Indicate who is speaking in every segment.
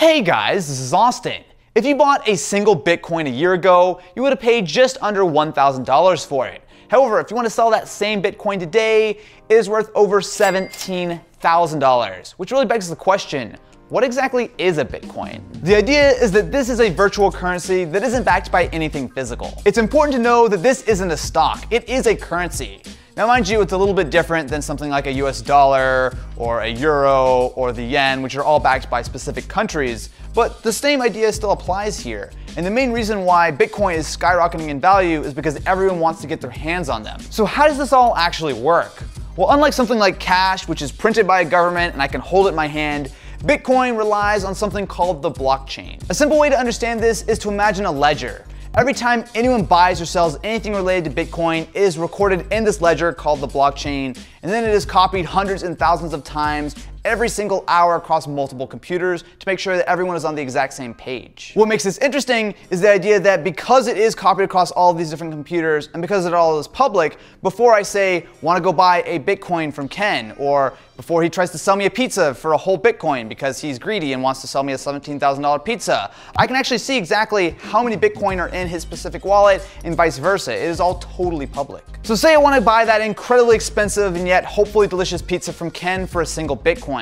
Speaker 1: Hey guys, this is Austin. If you bought a single Bitcoin a year ago, you would have paid just under $1,000 for it. However, if you want to sell that same Bitcoin today, it is worth over $17,000, which really begs the question, what exactly is a Bitcoin? The idea is that this is a virtual currency that isn't backed by anything physical. It's important to know that this isn't a stock, it is a currency. Now mind you, it's a little bit different than something like a US dollar or a euro or the yen, which are all backed by specific countries, but the same idea still applies here. And the main reason why Bitcoin is skyrocketing in value is because everyone wants to get their hands on them. So how does this all actually work? Well, unlike something like cash, which is printed by a government and I can hold it in my hand, Bitcoin relies on something called the blockchain. A simple way to understand this is to imagine a ledger. Every time anyone buys or sells anything related to Bitcoin, it is recorded in this ledger called the blockchain, and then it is copied hundreds and thousands of times every single hour across multiple computers to make sure that everyone is on the exact same page. What makes this interesting is the idea that because it is copied across all of these different computers and because it all is public, before I say, want to go buy a Bitcoin from Ken, or before he tries to sell me a pizza for a whole Bitcoin because he's greedy and wants to sell me a $17,000 pizza, I can actually see exactly how many Bitcoin are in his specific wallet and vice versa. It is all totally public. So say I want to buy that incredibly expensive and yet hopefully delicious pizza from Ken for a single Bitcoin.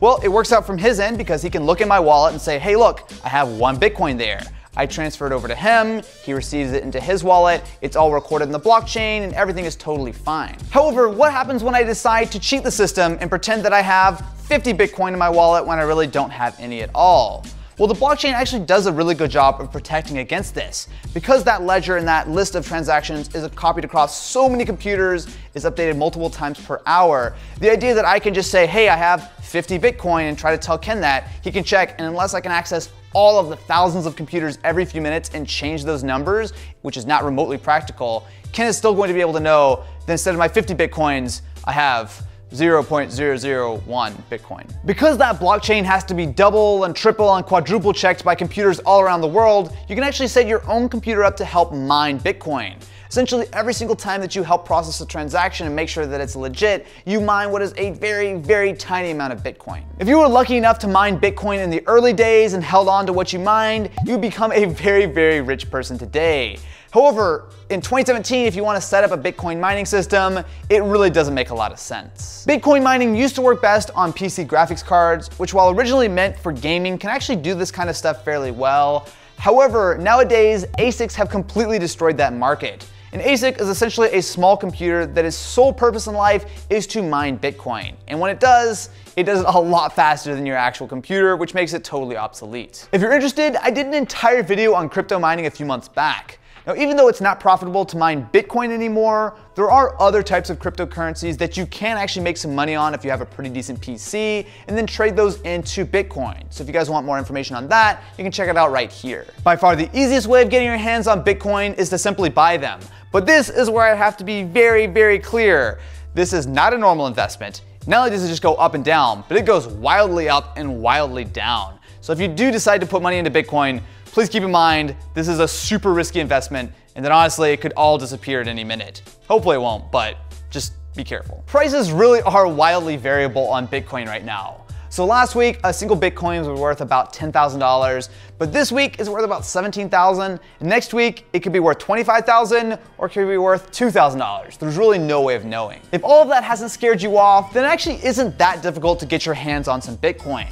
Speaker 1: Well, it works out from his end because he can look in my wallet and say, hey look, I have one Bitcoin there. I transfer it over to him, he receives it into his wallet, it's all recorded in the blockchain, and everything is totally fine. However, what happens when I decide to cheat the system and pretend that I have 50 Bitcoin in my wallet when I really don't have any at all? Well, the blockchain actually does a really good job of protecting against this. Because that ledger and that list of transactions is copied across so many computers, is updated multiple times per hour, the idea that I can just say, hey, I have 50 Bitcoin and try to tell Ken that, he can check, and unless I can access all of the thousands of computers every few minutes and change those numbers, which is not remotely practical, Ken is still going to be able to know that instead of my 50 Bitcoins, I have 0.001 Bitcoin. Because that blockchain has to be double and triple and quadruple checked by computers all around the world, you can actually set your own computer up to help mine Bitcoin. Essentially, every single time that you help process a transaction and make sure that it's legit, you mine what is a very, very tiny amount of Bitcoin. If you were lucky enough to mine Bitcoin in the early days and held on to what you mined, you would become a very, very rich person today. However, in 2017, if you want to set up a Bitcoin mining system, it really doesn't make a lot of sense. Bitcoin mining used to work best on PC graphics cards, which while originally meant for gaming, can actually do this kind of stuff fairly well. However, nowadays, ASICs have completely destroyed that market. An ASIC is essentially a small computer that its sole purpose in life is to mine Bitcoin. And when it does it a lot faster than your actual computer, which makes it totally obsolete. If you're interested, I did an entire video on crypto mining a few months back. Now, even though it's not profitable to mine Bitcoin anymore, there are other types of cryptocurrencies that you can actually make some money on if you have a pretty decent PC, and then trade those into Bitcoin. So if you guys want more information on that, you can check it out right here. By far the easiest way of getting your hands on Bitcoin is to simply buy them. But this is where I have to be very, very clear. This is not a normal investment. Not only does it just go up and down, but it goes wildly up and wildly down. So if you do decide to put money into Bitcoin, please keep in mind, this is a super risky investment, and that honestly, it could all disappear at any minute. Hopefully it won't, but just be careful. Prices really are wildly variable on Bitcoin right now. So last week, a single Bitcoin was worth about $10,000, but this week it's worth about $17,000. Next week, it could be worth $25,000 or it could be worth $2,000. There's really no way of knowing. If all of that hasn't scared you off, then it actually isn't that difficult to get your hands on some Bitcoin.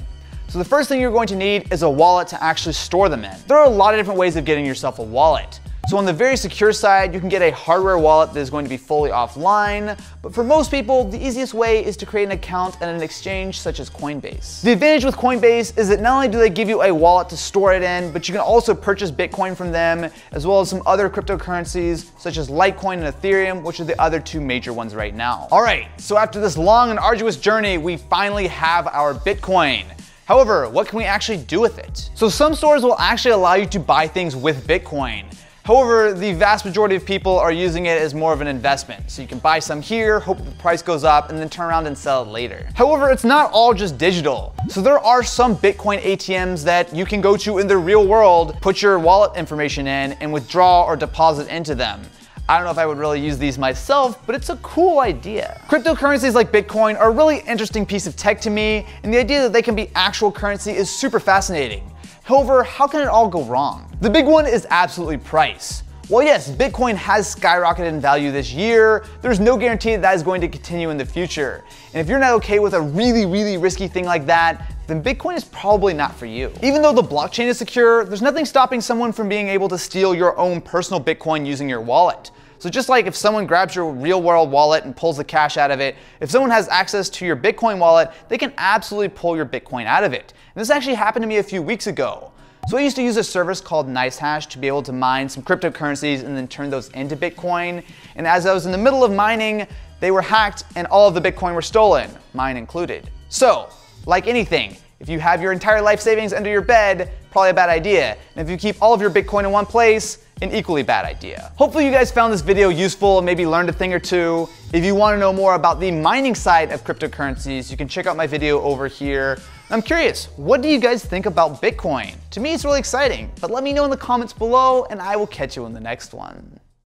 Speaker 1: So the first thing you're going to need is a wallet to actually store them in. There are a lot of different ways of getting yourself a wallet. So on the very secure side, you can get a hardware wallet that is going to be fully offline, but for most people, the easiest way is to create an account at an exchange such as Coinbase. The advantage with Coinbase is that not only do they give you a wallet to store it in, but you can also purchase Bitcoin from them, as well as some other cryptocurrencies such as Litecoin and Ethereum, which are the other two major ones right now. All right, so after this long and arduous journey, we finally have our Bitcoin. However, what can we actually do with it? So some stores will actually allow you to buy things with Bitcoin. However, the vast majority of people are using it as more of an investment. So you can buy some here, hope the price goes up, and then turn around and sell it later. However, it's not all just digital. So there are some Bitcoin ATMs that you can go to in the real world, put your wallet information in, and withdraw or deposit into them. I don't know if I would really use these myself, but it's a cool idea. Cryptocurrencies like Bitcoin are a really interesting piece of tech to me, and the idea that they can be actual currency is super fascinating. However, how can it all go wrong? The big one is absolutely price. Well, yes, Bitcoin has skyrocketed in value this year. There's no guarantee that is going to continue in the future. And if you're not okay with a really risky thing like that, then Bitcoin is probably not for you. Even though the blockchain is secure, there's nothing stopping someone from being able to steal your own personal Bitcoin using your wallet. So just like if someone grabs your real world wallet and pulls the cash out of it, if someone has access to your Bitcoin wallet, they can absolutely pull your Bitcoin out of it. And this actually happened to me a few weeks ago. So I used to use a service called NiceHash to be able to mine some cryptocurrencies and then turn those into Bitcoin. And as I was in the middle of mining, they were hacked and all of the Bitcoin were stolen, mine included. So, like anything, if you have your entire life savings under your bed, probably a bad idea. And if you keep all of your Bitcoin in one place, an equally bad idea. Hopefully you guys found this video useful and maybe learned a thing or two. If you want to know more about the mining side of cryptocurrencies, you can check out my video over here. I'm curious, what do you guys think about Bitcoin? To me, it's really exciting, but let me know in the comments below and I will catch you in the next one.